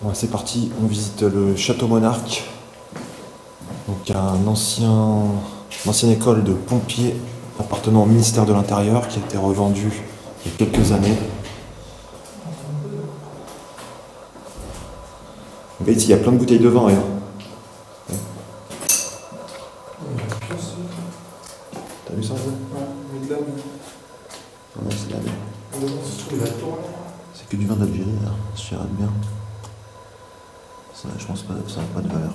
Bon, c'est parti, on visite le Château Monarque. Donc une ancienne école de pompiers appartenant au ministère de l'Intérieur qui a été revendue il y a quelques années. Donc ici il y a plein de bouteilles de vin, regarde. T'as vu ça? Non, c'est de la merde. C'est que du vin d'Algérie, là. Je dirais bien. Ça, je pense pas, ça n'a pas de valeur.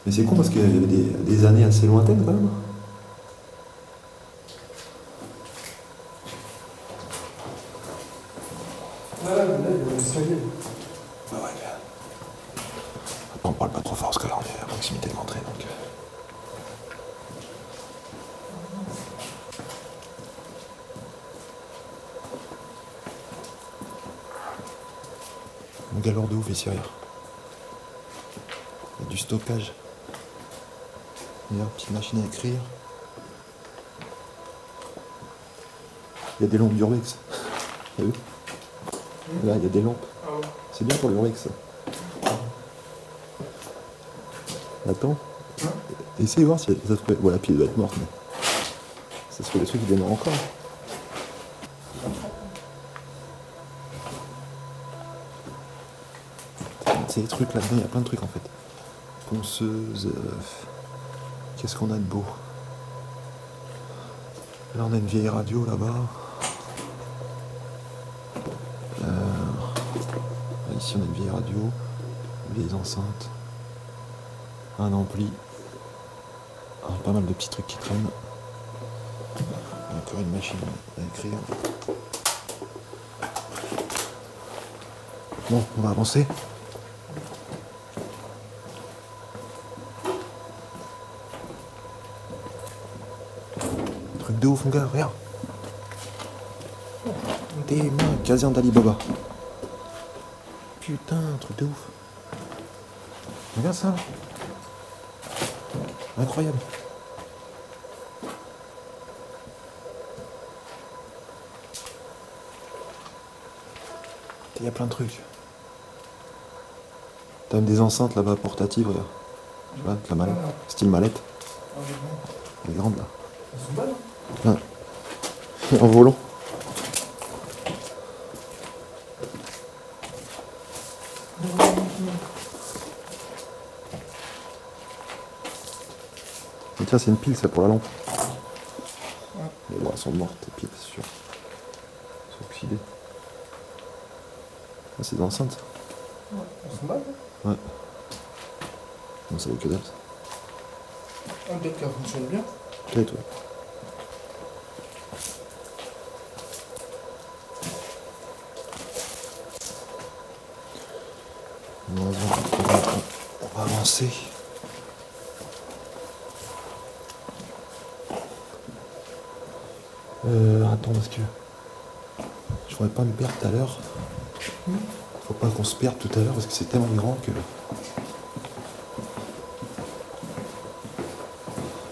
Mais c'est con parce qu'il y avait des années assez lointaines quand même. Ah là, il y a l'escalier. Bah ouais. On parle pas trop fort parce que là on est à proximité de l'entrée donc. On galore de ouf ici, regarde. Il y a du stockage. Regarde, petite machine à écrire. Il y a des lampes d'Urbex. T'as vu? Là, il y a des lampes. Ah ouais. C'est bien pour l'Urbex. Attends. Essaye de voir si ça se fait. Voilà, puis il doit être mort. Mais... ça se fait des trucs qui démarrent encore. C'est des trucs là-dedans, il y a plein de trucs en fait. Ponceuse. Qu'est-ce qu'on a de beau? Là on a une vieille radio là-bas. Ici on a une vieille radio, vieilles enceintes, un ampli, pas mal de petits trucs qui traînent. Encore une machine à écrire. Bon, on va avancer. Truc de ouf mon gars, regarde. Des mains, caserne d'Alibaba. Putain, truc de ouf. Regarde ça. Incroyable. Il y a plein de trucs. T'as même des enceintes là-bas portatives, regarde. Tu vois, la mallette. Style mallette. Elle est grande là. Elles sont belles. Ouais. En volant. Et tiens, c'est une pile ça pour la lampe. Mais bon, elles sont mortes, les piles, c'est sûr. Elles sont oxydées. Ah, c'est des enceintes. Ouais. Elles sont belles. Ouais. Non, ça vaut que dalle. Ça. Ah, peut-être qu'elle fonctionne bien. Peut-être, ouais. On va avancer. Attends, parce que je voudrais pas me perdre tout à l'heure. Faut pas qu'on se perde tout à l'heure parce que c'est tellement grand que.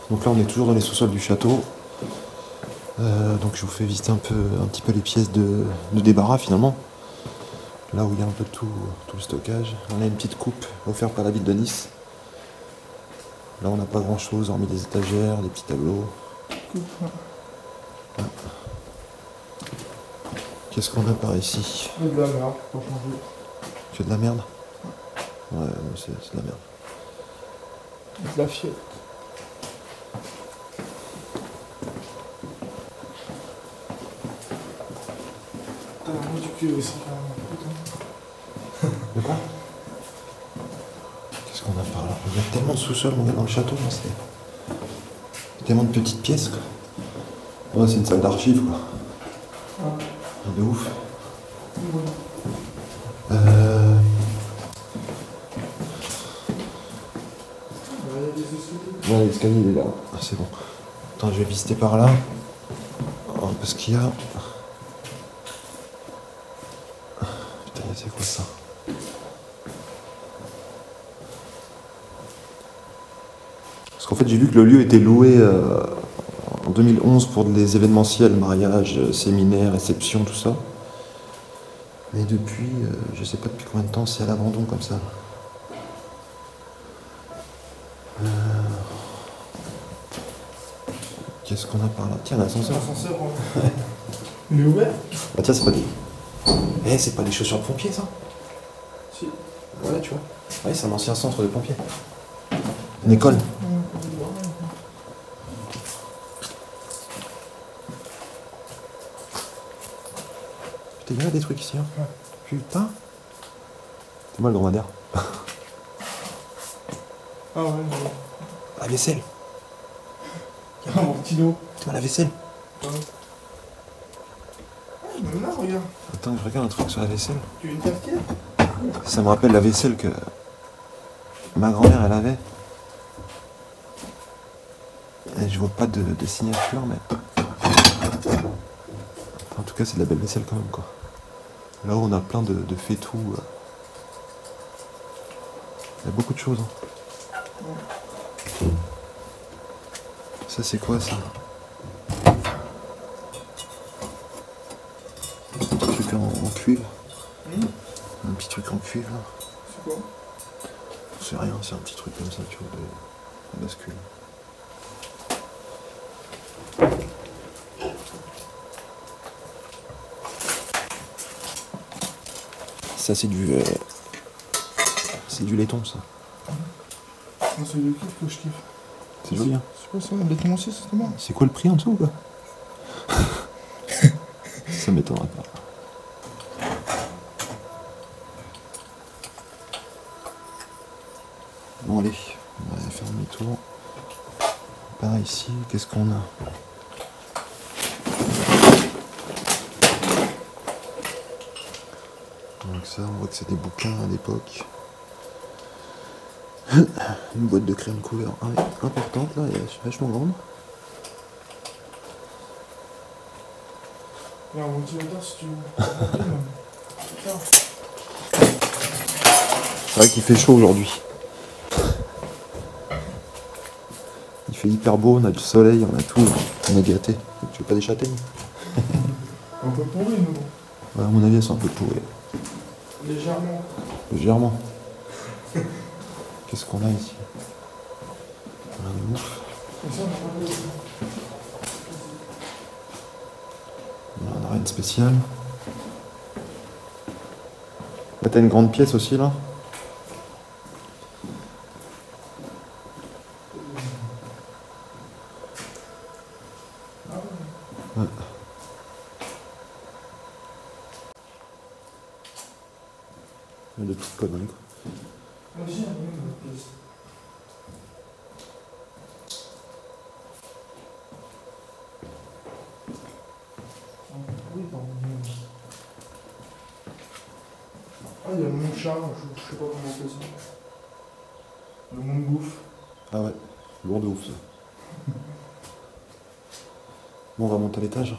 Donc là, on est toujours dans les sous-sols du château. Donc je vous fais visiter un petit peu les pièces de débarras finalement. Là où il y a un peu tout le stockage. On a une petite coupe offerte par la ville de Nice. Là, on n'a pas grand-chose, hormis des étagères, des petits tableaux. Ouais. Qu'est-ce qu'on a par ici? Et de la merde, pour changer. Que de la merde? Ouais, c'est de la merde. Et de la fiette. T'as un mot du cul aussi, putain. De quoi? Qu'est-ce qu'on a par là? Il y a tellement de sous-sols dans le château, là, c'est tellement de petites pièces, quoi. Ouais, c'est une salle d'archives, quoi. Ah. De ouf. Ouais. Il y a des escaliers. Ouais, l'escalier, il est là. Ah, c'est bon. Attends, je vais visiter par là. Oh, parce qu'il y a... Putain, c'est quoi ça? Parce qu'en fait, j'ai vu que le lieu était loué en 2011 pour des événementiels, mariages, séminaires, réceptions, tout ça. Mais depuis, je sais pas depuis combien de temps, c'est à l'abandon comme ça. Qu'est-ce qu'on a par là? Tiens, l'ascenseur. L'ascenseur, il est ouvert? Ah tiens, c'est pas des... Eh, c'est pas des chaussures de pompiers, ça? Si. Voilà, tu vois. Ouais, c'est un ancien centre de pompiers. Une école. Putain, il y a des trucs ici, hein. Ouais. Putain. C'est moi le dromadaire. Ah ouais, ouais. La vaisselle. Il y a un ventilo. C'est moi la vaisselle. Ouais. Ah, même là, regarde. Attends, je regarde un truc sur la vaisselle. Tu veux une cafetière? Ça me rappelle la vaisselle que ma grand-mère elle avait. Et je vois pas de signature, mais en tout cas c'est de la belle vaisselle quand même quoi. Là où on a plein de faits tout. Il y a beaucoup de choses. Hein. Ça c'est quoi ça? Un petit truc en cuivre. Un petit truc en cuivre. C'est quoi? C'est rien, c'est un petit truc comme ça, tu vois, de bascule. Ça c'est du laiton ça. Moi, c'est le kiff que je kiffe. C'est joli hein. C'est pas ça, le laiton aussi, c'est bien. C'est quoi le prix en dessous quoi? Ça m'étonnerait pas. Bon allez, on va faire demi-tour. Par ici, qu'est-ce qu'on a? Donc ça, on voit que c'est des bouquins à l'époque. Une boîte de crème couleur importante là, elle est vachement grande. Il y a un ventilateur si tu veux. Putain. C'est vrai qu'il fait chaud aujourd'hui. Il fait hyper beau, on a du soleil, on a tout, on est gâté. Tu veux pas des châtaignes? Un peu pourri, nous. Ouais, à mon avis, elles sont un peu pourries. Légèrement. Légèrement. Qu'est-ce qu'on a ici? Rien de ouf. Et ça, on a pas de... On n'a rien de spécial. Là, t'as une grande pièce aussi, là. Ouais. Il y a des petites conneries, quoi. Moi aussi, il y a une pièce. Oui, pardon. Ah, il y a mon chat, je sais pas comment on fait ça. Le monde bouffe. Ah ouais, lourd de ouf, ça. Bon, on va monter à l'étage. Ouais.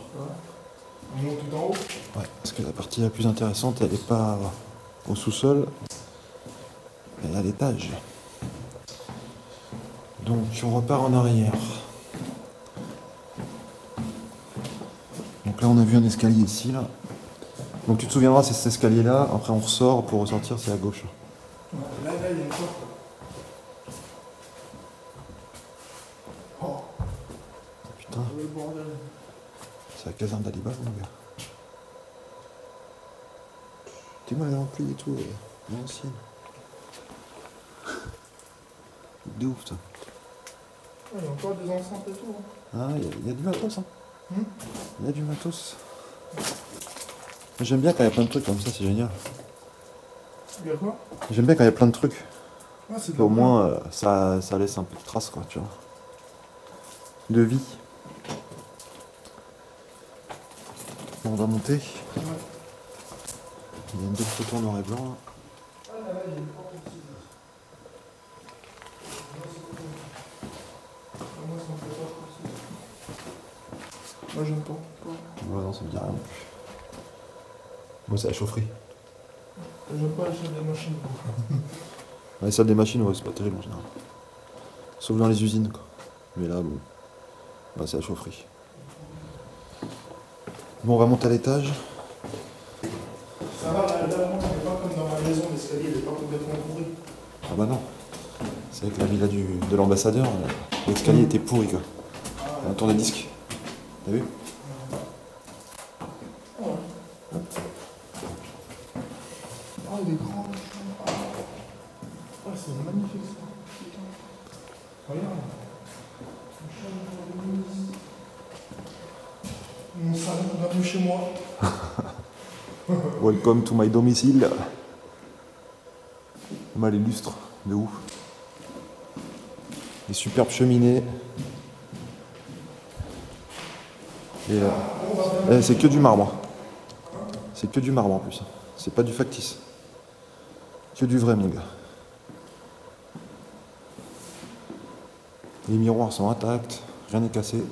On monte tout en haut. Ouais, parce que la partie la plus intéressante, elle n'est pas au sous-sol, elle est à l'étage. Donc, on repart en arrière. Donc là, on a vu un escalier ici, là. Donc tu te souviendras, c'est cet escalier-là. Après, on ressort, pour ressortir, c'est à gauche. Ouais, là, il y a une porte. Oh, Putain, le bordel. c'est la caserne d'Alibaba, mon gars. Dis-moi, elle est remplie et tout, l'ancienne. De ouf, ça. Il y a encore des enceintes et tout. Ah, il y a du matos, hein. Hum. Il y a du matos. J'aime bien quand il y a plein de trucs comme ça, c'est génial. Il y a quoi? J'aime bien quand il y a plein de trucs. Ah, c'est Au moins, ça laisse un peu de traces, quoi, tu vois. De vie. Bon, on va monter. Ouais. Il y a une belle photo en noir et blanc, là. Ah, là, il y a une porte aussi. Moi, ça me fait peur aussi. Moi, j'aime pas. Ouais, non, ça me dit rien. Moi, c'est la chaufferie. J'aime pas acheter des machines. Les salles des machines, ouais, c'est pas terrible en général. Sauf dans les usines, quoi. Mais là, bon. Bah, c'est la chaufferie. Bon, on va monter à l'étage. Ça Ça va, là, on n'est pas comme dans ma maison, l'escalier n'est pas complètement pourri. Ah bah non. C'est avec la villa de l'ambassadeur, l'escalier était pourri quoi. Un tourne-disque. T'as vu? Ouais. Ah, il est grand. Ah, c'est magnifique ça. Putain. Regarde. Mon salon, bienvenue chez moi. Welcome to my domicile. Mal les lustres, de ouf. Des superbes cheminées. Et c'est que du marbre. C'est que du marbre en plus. C'est pas du factice. Que du vrai mon gars. Les miroirs sont intacts, rien n'est cassé.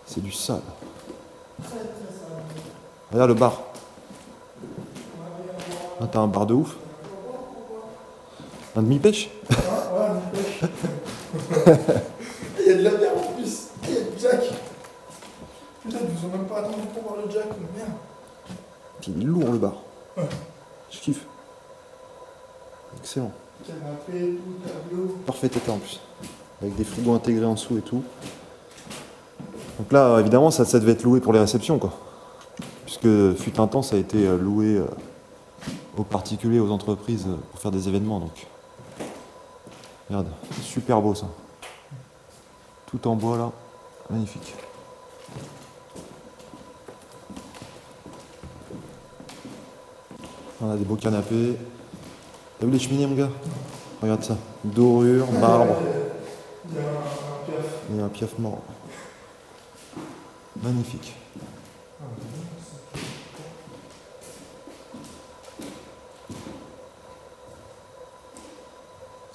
C'est du sale. Regarde le bar. Ah, t'as un bar de ouf. Un demi-pêche. Ouais, une pêche. Il y a de la bière en plus. Il y a du Jack. Putain, ils vous ont même pas attendu pour voir le Jack, mais merde. Il est lourd le bar. Ouais. Je kiffe. Excellent. Canapé, tout, tableau. Parfait état en plus. Avec des frigos intégrés en dessous et tout. Donc là, évidemment, ça devait être loué pour les réceptions, quoi. Puisque fut un temps, ça a été loué aux particuliers, aux entreprises pour faire des événements. Donc, regarde, super beau ça. Tout en bois là, magnifique. On a des beaux canapés. T'as vu les cheminées, mon gars? Regarde ça. Dorure, marbre. Il y a un piaf. Et un piaf mort. Magnifique.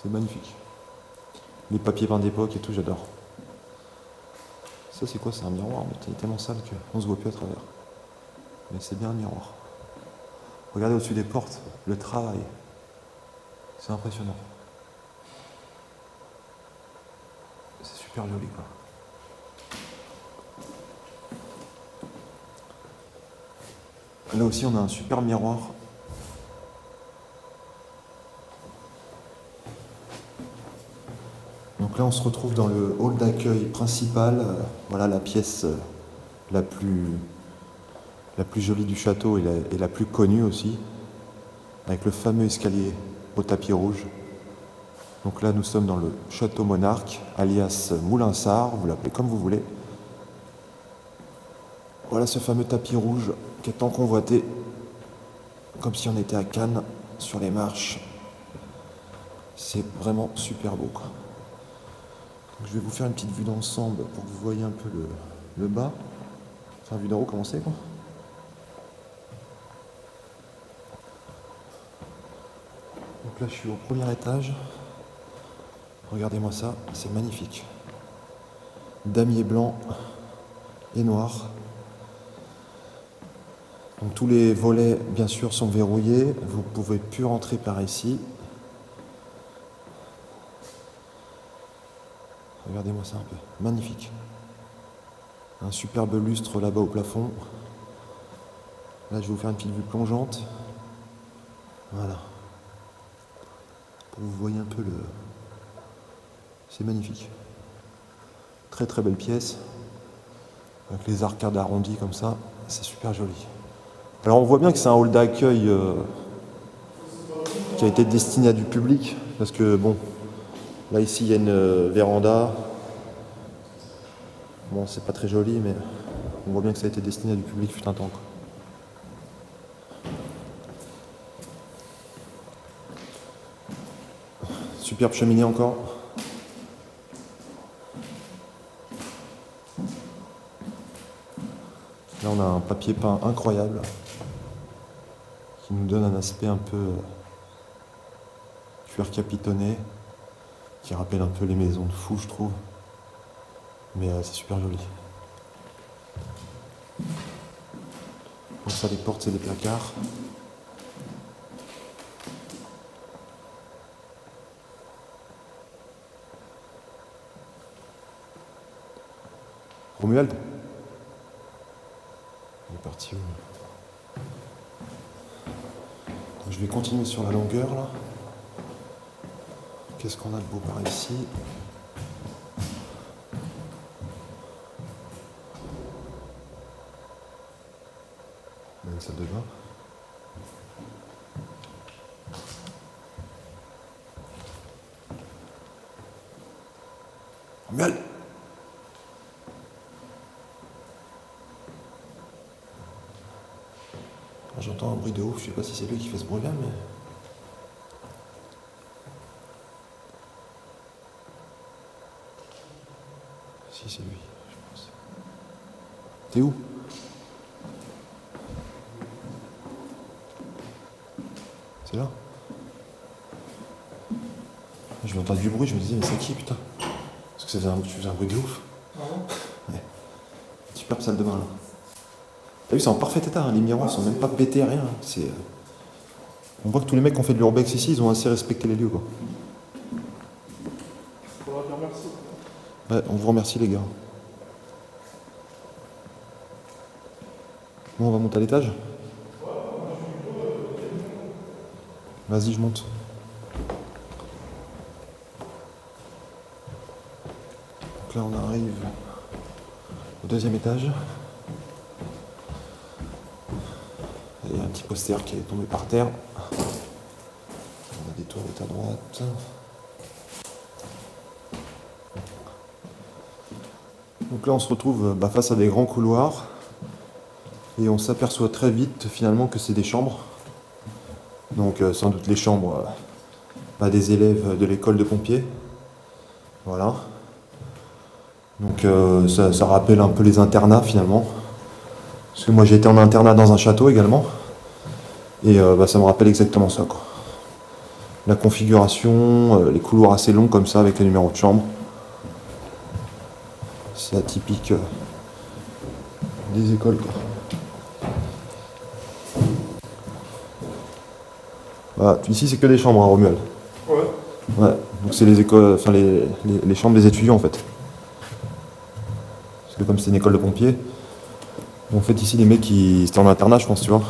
C'est magnifique. Les papiers peints d'époque et tout, j'adore. Ça, c'est quoi? C'est un miroir, mais il est tellement sale qu'on se voit plus à travers. Mais c'est bien un miroir. Regardez au-dessus des portes, le travail. C'est impressionnant. C'est super joli, quoi. Là aussi, on a un super miroir. Donc là, on se retrouve dans le hall d'accueil principal. Voilà la pièce la plus jolie du château et la plus connue aussi, avec le fameux escalier au tapis rouge. Donc là, nous sommes dans le château Monarque, alias Moulinsart, vous l'appelez comme vous voulez. Voilà ce fameux tapis rouge qui est tant convoité, comme si on était à Cannes, sur les marches. C'est vraiment super beau, quoi. Donc, je vais vous faire une petite vue d'ensemble pour que vous voyez un peu le bas. Enfin, vue d'en haut, comment c'est, quoi. Donc là, je suis au premier étage. Regardez-moi ça, c'est magnifique. Damier blanc et noir. Donc tous les volets, bien sûr, sont verrouillés. Vous ne pouvez plus rentrer par ici. Regardez-moi ça un peu. Magnifique. Un superbe lustre là-bas au plafond. Là, je vais vous faire une petite vue plongeante. Voilà. Pour que vous voyez un peu le... C'est magnifique. Très très belle pièce. Avec les arcades arrondies comme ça. C'est super joli. Alors on voit bien que c'est un hall d'accueil qui a été destiné à du public. Parce que bon, là ici il y a une véranda. Bon, c'est pas très joli, mais on voit bien que ça a été destiné à du public fut un temps, quoi. Superbe cheminée encore. Là on a un papier peint incroyable qui nous donne un aspect un peu cuir capitonné, qui rappelle un peu les maisons de fous, je trouve. Mais c'est super joli. Donc ça, les portes, c'est des placards. Romuald? Il est parti où? Je vais continuer sur la longueur là. Qu'est-ce qu'on a de beau par ici? On a une salle de bain. Miel. J'entends un bruit de ouf, je sais pas si c'est lui qui fait ce bruit là, mais... Si c'est lui, je pense. T'es où? C'est là? Je vais entendre du bruit, je me disais mais c'est qui putain? Parce que ça faisait un bruit de ouf. Ah bon? Ouais. Superbe salle de bain là. T'as vu, c'est en parfait état, hein. Les miroirs sont même pas pétés, rien. C'est, on voit que tous les mecs qui ont fait de l'urbex ici, ils ont assez respecté les lieux quoi. Faudra dire merci. Ouais, on vous remercie les gars. Bon, on va monter à l'étage. Vas-y, je monte. Donc là, on arrive au deuxième étage. Il y a un petit poster qui est tombé par terre. On a des toilettes à droite. Donc là, on se retrouve face à des grands couloirs. Et on s'aperçoit très vite, finalement, que c'est des chambres. Donc, sans doute les chambres des élèves de l'école de pompiers. Voilà. Donc, ça rappelle un peu les internats, finalement. Parce que moi, j'ai été en internat dans un château également. Et ça me rappelle exactement ça, quoi. La configuration, les couloirs assez longs comme ça, avec les numéros de chambre. C'est atypique des écoles, quoi. Voilà, ici c'est que des chambres, hein, Romuald. Ouais. Ouais, donc c'est les écoles, enfin les chambres des étudiants en fait. Parce que comme c'est une école de pompiers, en fait ici les mecs qui étaient en internat, je pense, tu vois.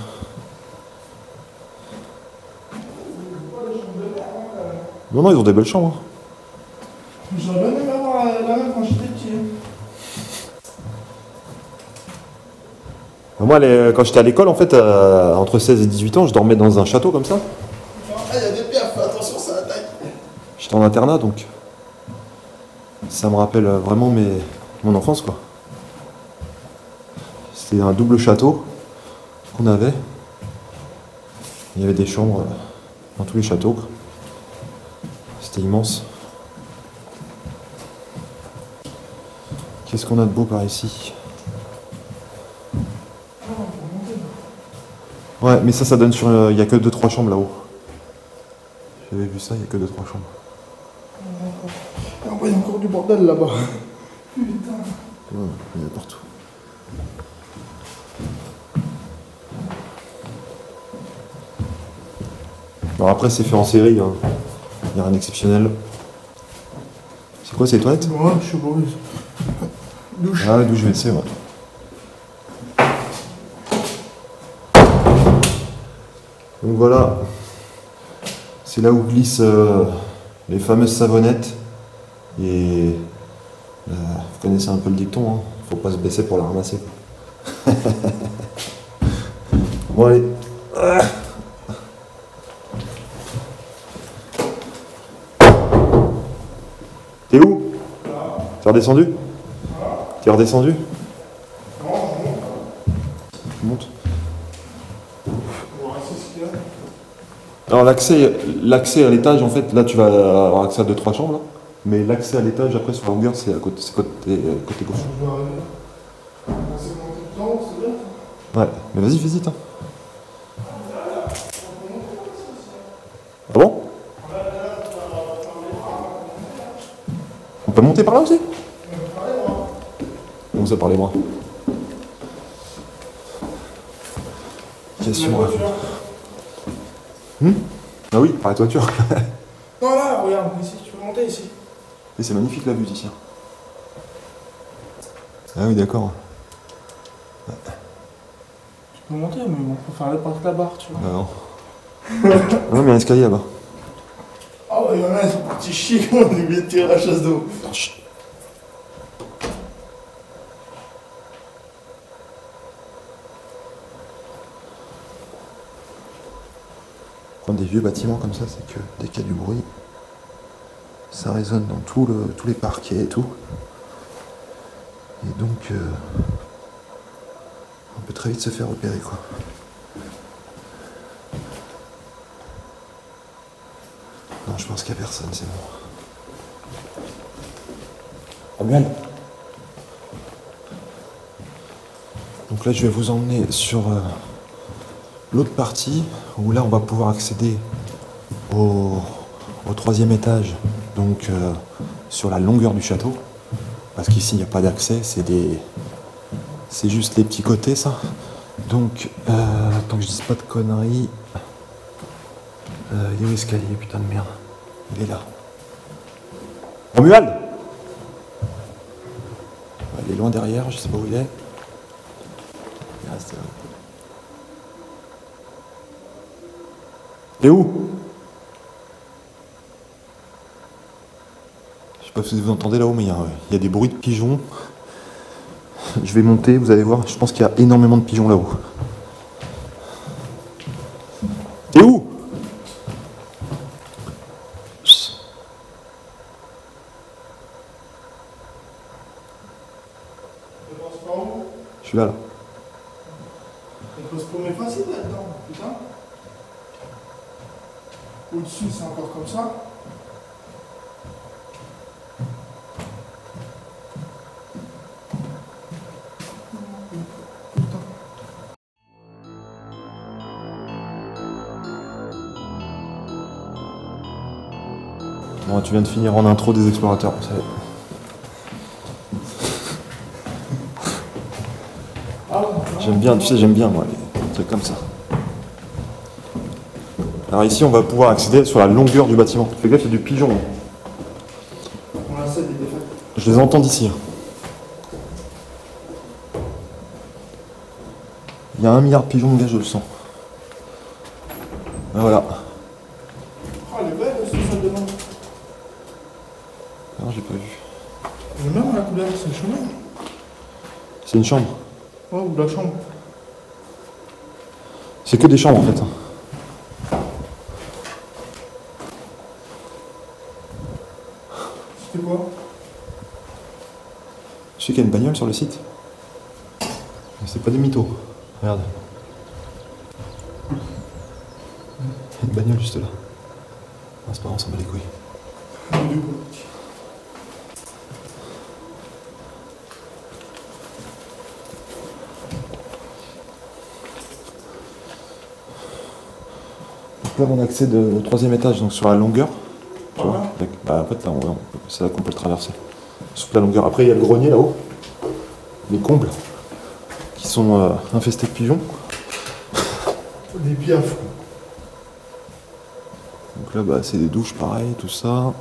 Non, non, ils ont des belles chambres. Hein. J'aurais bien aimé avoir la même quand j'étais petit. Moi, quand j'étais à l'école, en fait, entre 16 et 18 ans, je dormais dans un château comme ça. Ah, il y a des pierres, fais attention, ça attaque. J'étais en internat, donc ça me rappelle vraiment mon enfance, quoi. C'était un double château qu'on avait. Il y avait des chambres dans tous les châteaux, quoi. C'était immense. Qu'est-ce qu'on a de beau par ici? Ouais, mais ça donne sur... Il n'y a que 2-3 chambres là-haut. J'avais vu ça, il n'y a que 2-3 chambres. Ah ouais, il y a encore du bordel là-bas. Putain. Ouais, il y en a partout. Alors après, c'est fait en série, hein. Il n'y a rien d'exceptionnel. C'est quoi, ces toilettes? Ouais, je sais pas. Douche. Ah, douche WC, ouais. Donc voilà, c'est là où glissent les fameuses savonnettes. Et vous connaissez un peu le dicton, hein. Faut pas se baisser pour la ramasser. Bon allez. T'es où? T'es redescendu? T'es redescendu? Tu montes. Alors l'accès à l'étage, en fait, là tu vas avoir accès à 2-3 chambres, là. Mais l'accès à l'étage, après sur la longueur, c'est côté gauche. Ouais, mais vas-y, visite. Hein. Ah bon? On peut monter par là aussi? Comment ça, par les bras? Question. Ah oui, par la toiture. Non, là, regarde, ici, tu peux monter ici. Et c'est magnifique la vue d'ici. Ah oui, d'accord. Tu peux monter, mais bon, faut faire la porte là-bas, tu vois. Ah non. Non, mais il y a un escalier là-bas. Ah ouais, il y en a, ils sont partis chier, on a oublié de tirer la chasse d'eau. Prendre des vieux bâtiments comme ça, c'est que dès qu'il y a du bruit, ça résonne dans tous les parquets et tout. Et donc, on peut très vite se faire repérer, quoi. Non, je pense qu'il n'y a personne, c'est bon. Romuald. Donc là, je vais vous emmener sur l'autre partie, où là, on va pouvoir accéder au 3e étage, donc sur la longueur du château. Parce qu'ici, il n'y a pas d'accès, c'est juste les petits côtés, ça. Donc, tant que je dise pas de conneries... il est où l'escalier, putain de merde? Il est là. Romuald! Ouais, il est loin derrière, je sais pas où il est. Il reste là. T'es où? Je sais pas si vous entendez là-haut, mais il y a des bruits de pigeons. Je vais monter, vous allez voir, je pense qu'il y a énormément de pigeons là-haut. T'es où? Je suis là, là. On peut se paumer facile là-dedans, putain. Au-dessus, c'est encore comme ça. Bon, tu viens de finir en intro des explorateurs, vous savez. J'aime bien, tu sais, j'aime bien, moi, les trucs comme ça. Alors ici, on va pouvoir accéder sur la longueur du bâtiment. Fais gaffe, il y a du pigeon. On a ça des défaites. Je les entends d'ici. Il y a 1 milliard de pigeons de gage, je le sens. Ben voilà. Ah, elle est belle, cette salle de bain. Non, j'ai pas vu. J'aime bien la couleur, c'est le chemin. C'est une chambre. Ouais, ou la chambre. C'est que des chambres en fait. C'était quoi? Je sais qu'il y a une bagnole sur le site. Mais c'est pas des mythos. Regarde. Il y a une bagnole juste là. Ah, c'est pas grave, on s'en bat les couilles. Donc là, on accède au 3e étage, donc sur la longueur. Tu vois, bah, en fait, là, c'est là qu'on peut le traverser. Sur la longueur. Après, il y a le grenier là-haut. Les combles. Qui sont infestés de pigeons. Des piafs. Donc là, bah, c'est des douches, pareil, tout ça.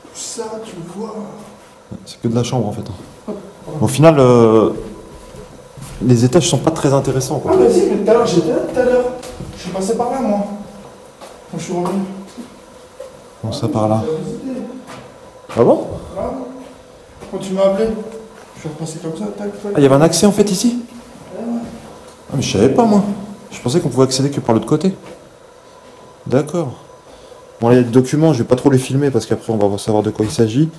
Tout ça, tu vois. C'est que de la chambre, en fait. Au final, les étages sont pas très intéressants, quoi. Ah, vas-y, mais tout à l'heure, j'étais là tout à l'heure. Je suis passé par là, moi. Quand je suis revenu. Comment ça, par là? J'ai visité. Ah bon? Là, quand tu m'as appelé, je suis repassé comme ça, tac, tac. Ah, il y avait un accès, en fait, ici? Ouais. Ah, mais je savais pas, moi. Je pensais qu'on pouvait accéder que par l'autre côté. D'accord. Bon, là, il y a des documents, je vais pas trop les filmer parce qu'après, on va savoir de quoi il s'agit.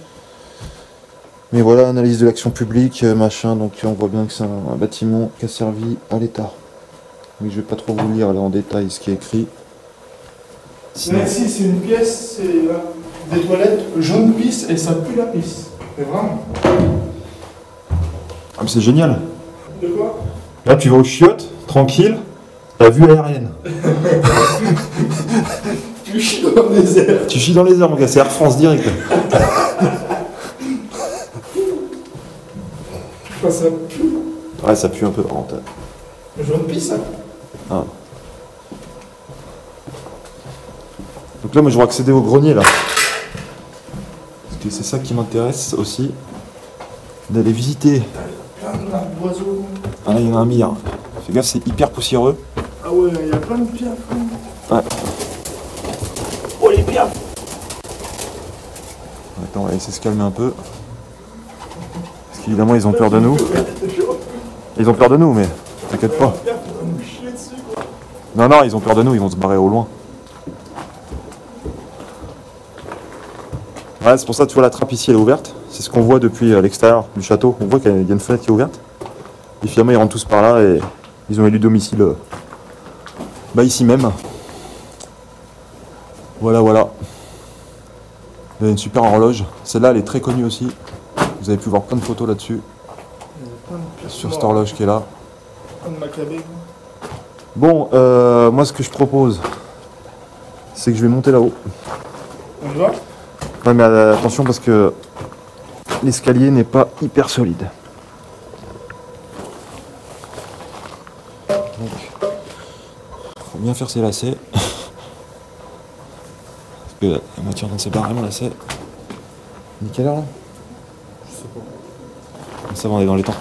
Mais voilà, analyse de l'action publique, machin, donc on voit bien que c'est un bâtiment qui a servi à l'État. Mais je vais pas trop vous lire là en détail ce qui est écrit. Sinon... Là, ici, c'est une pièce, c'est des toilettes jaune pisse et ça pue la pisse. Mais vraiment. Ah, mais c'est génial. De quoi? Là, tu vas aux chiottes, tranquille, la vue aérienne. Tu chies dans les airs. Tu chies dans les airs, mon gars, c'est Air France direct. Enfin, ça pue. Ouais, ça pue un peu par contre. Jaune pisse, ça. Ah. Donc là, moi, je vais accéder au grenier, là. Parce que c'est ça qui m'intéresse aussi. D'aller visiter. Plein d'oiseaux. Ah là, il y en a un milliard. Fais gaffe, c'est hyper poussiéreux. Ah ouais, il y a plein de piafs. Ouais. gaffe. Attends, on va essayer de se calmer un peu. Parce qu'évidemment, ils ont peur de nous. Ils ont peur de nous, mais t'inquiète pas. Non, non, ils ont peur de nous, ils vont se barrer au loin. Ouais, c'est pour ça, tu vois, la trappe ici, elle est ouverte. C'est ce qu'on voit depuis l'extérieur du château. On voit qu'il y a une fenêtre qui est ouverte. Et finalement, ils rentrent tous par là et ils ont élu domicile ici même. Voilà, voilà. Il y a une super horloge. Celle-là, elle est très connue aussi. Vous avez pu voir plein de photos là-dessus. Sur cette horloge qui est là. Bon, moi, ce que je propose, c'est que je vais monter là-haut. On y va? Ouais, mais attention parce que l'escalier n'est pas hyper solide. Donc, faut bien faire ses lacets. Parce que la moitié en train de se barrer mon lacet. Il est quelle heure là? Je sais pas. Ça va, on est dans les temps.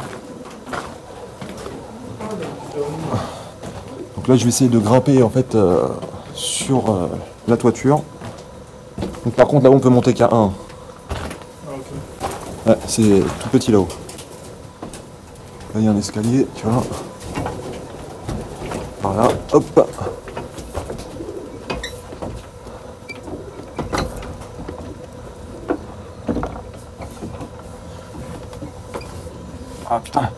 Donc là, je vais essayer de grimper en fait sur la toiture. Donc par contre, là, on peut monter qu'à 1. Ah, ok. Ouais, c'est tout petit là-haut. Là, il y a un escalier, tu vois. Par là, hop. Ah putain.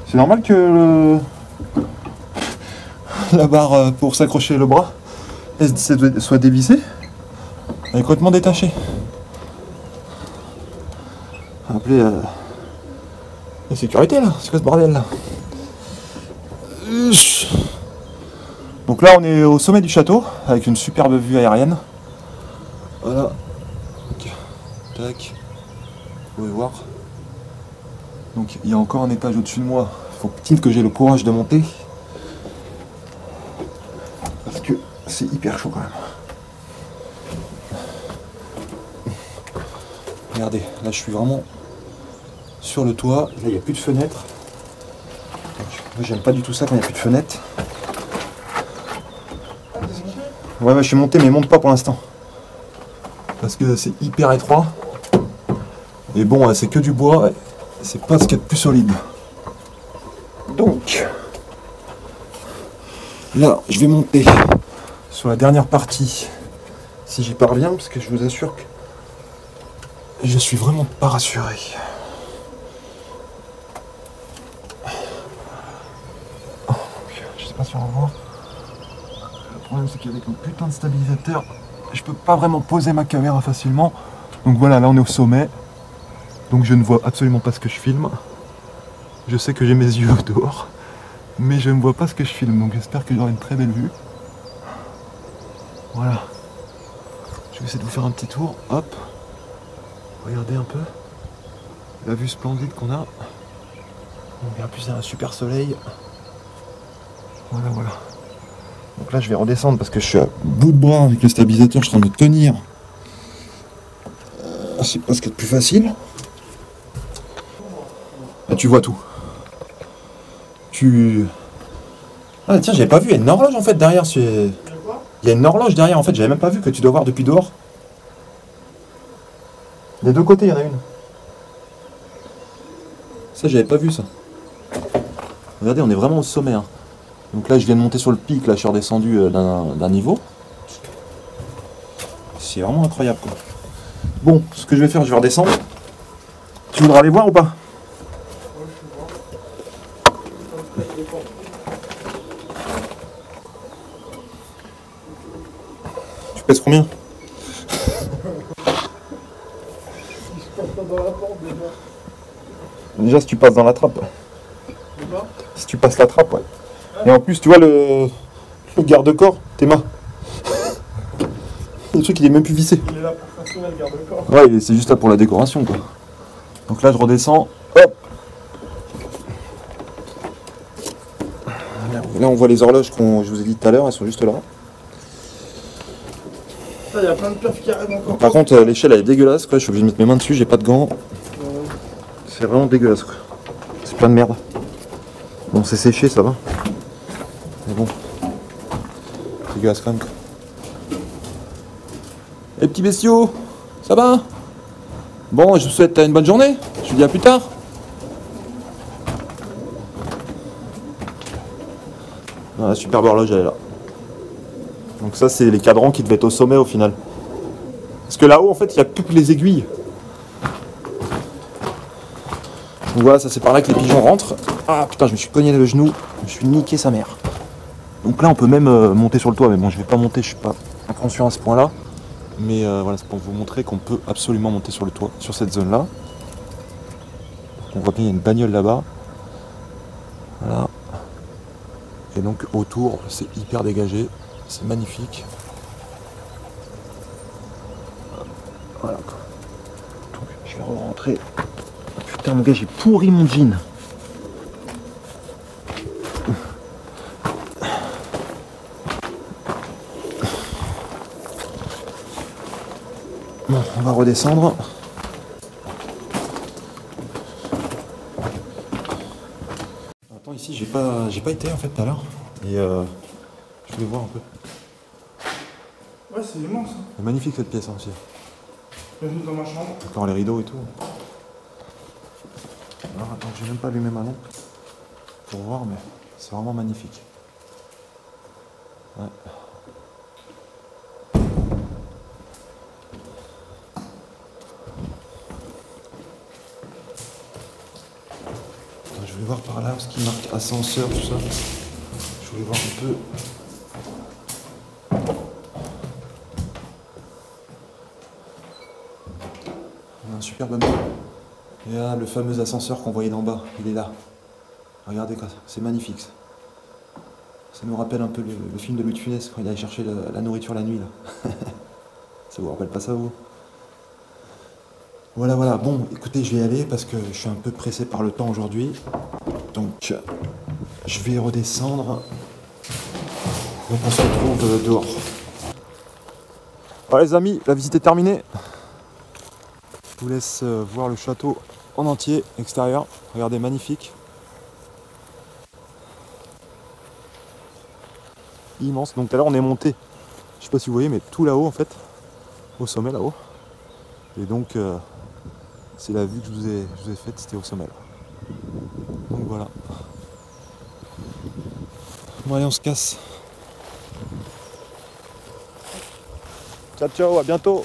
C'est normal que la barre pour s'accrocher le bras soit dévissée. Elle est complètement détachée. Appelez la sécurité là, c'est quoi ce bordel là? Donc là on est au sommet du château avec une superbe vue aérienne. Voilà. Tac. Vous pouvez voir. Donc il y a encore un étage au-dessus de moi. Faut-il que j'ai le courage de monter. Parce que c'est hyper chaud quand même. Regardez, là je suis vraiment sur le toit. Là il n'y a plus de fenêtre. Moi j'aime pas du tout ça quand il n'y a plus de fenêtre. Ouais, je suis monté mais monte pas pour l'instant. Parce que c'est hyper étroit. Et bon, c'est que du bois. C'est pas ce qu'il y a de plus solide. Donc, là, je vais monter sur la dernière partie, si j'y parviens, parce que je vous assure que je suis vraiment pas rassuré. Je sais pas si on va voir. Le problème, c'est qu'avec un putain de stabilisateur, je peux pas vraiment poser ma caméra facilement. Donc voilà, là on est au sommet. Donc je ne vois absolument pas ce que je filme. Je sais que j'ai mes yeux dehors, mais je ne vois pas ce que je filme. Donc j'espère que j'aurai une très belle vue. Voilà. Je vais essayer de vous faire un petit tour. Hop. Regardez un peu la vue splendide qu'on a. Donc, et en plus il y a un super soleil. Voilà, voilà. Donc là je vais redescendre parce que je suis à bout de bras avec le stabilisateur, je suis en train de tenir. C'est pas ce qu'il y a de plus facile. Là, tu vois tout. Ah tiens, j'avais pas vu, il y a une horloge en fait derrière. Il y a une horloge derrière en fait, j'avais même pas vu que tu dois voir depuis dehors. Des deux côtés, il y en a une. Ça, j'avais pas vu ça. Regardez, on est vraiment au sommet. Hein. Donc là, je viens de monter sur le pic, là, je suis redescendu d'un niveau. C'est vraiment incroyable quoi. Bon, ce que je vais faire, je vais redescendre. Tu voudras aller voir ou pas? Tu pèses combien? Déjà, si tu passes dans la trappe. Si tu passes la trappe, ouais. Et en plus, tu vois le garde-corps, tes mains. Le truc, il est même plus vissé. Il est là pour faire le garde-corps. Ouais, c'est juste là pour la décoration, quoi. Donc là, je redescends. Hop. Là, on voit les horloges que je vous ai dit tout à l'heure, elles sont juste là. Il y a plein de perfs qui arrivent encore. Par contre, l'échelle, elle est dégueulasse, quoi. Je suis obligé de mettre mes mains dessus, j'ai pas de gants. C'est vraiment dégueulasse, quoi. C'est plein de merde. Bon, c'est séché, ça va. Mais bon. Dégueulasse quand même, quoi. Les petits bestiaux, ça va? Bon, je vous souhaite une bonne journée. Je vous dis à plus tard. Ah, la superbe horloge, elle est là. Donc ça, c'est les cadrans qui devaient être au sommet au final. Parce que là-haut, en fait, il n'y a plus que les aiguilles. Donc voilà, ça c'est par là que les pigeons rentrent. Ah putain, je me suis cogné le genou. Je me suis niqué sa mère. Donc là, on peut même monter sur le toit. Mais bon, je vais pas monter, je suis pas attention à ce point-là. Mais voilà, c'est pour vous montrer qu'on peut absolument monter sur le toit, sur cette zone-là. On voit bien, il y a une bagnole là-bas. Voilà. Et donc autour, c'est hyper dégagé. C'est magnifique. Voilà. Donc, je vais rentrer. Putain, mon gars, j'ai pourri mon jean. Bon, on va redescendre. Attends, ici, j'ai pas été en fait tout à l'heure. Et je voulais voir un peu. Ouais, c'est immense. Hein. C'est magnifique cette pièce hein, aussi. Bienvenue dans ma chambre. Encore les rideaux et tout. Alors attends, j'ai même pas allumé ma lampe pour voir, mais c'est vraiment magnifique. Ouais. Attends, je vais voir par là ce qui marque ascenseur, tout ça. Je voulais voir un peu. On a un super bateau. Et là, le fameux ascenseur qu'on voyait d'en bas, il est là. Regardez quoi, c'est magnifique ça. Ça nous rappelle un peu le film de Louis de Funès quand il allait chercher la nourriture la nuit là. Ça vous rappelle pas ça vous? Voilà, voilà. Bon, écoutez, je vais y aller parce que je suis un peu pressé par le temps aujourd'hui. Donc, je vais redescendre. Donc, on se retrouve dehors. Voilà les amis, la visite est terminée. Je vous laisse voir le château en entier, extérieur. Regardez, magnifique. Immense. Donc tout à l'heure on est monté, je sais pas si vous voyez, mais tout là-haut en fait, au sommet là-haut. Et donc c'est la vue que je vous ai faite, c'était au sommet là. Donc voilà. Bon allez, on se casse. Ciao ciao, à bientôt.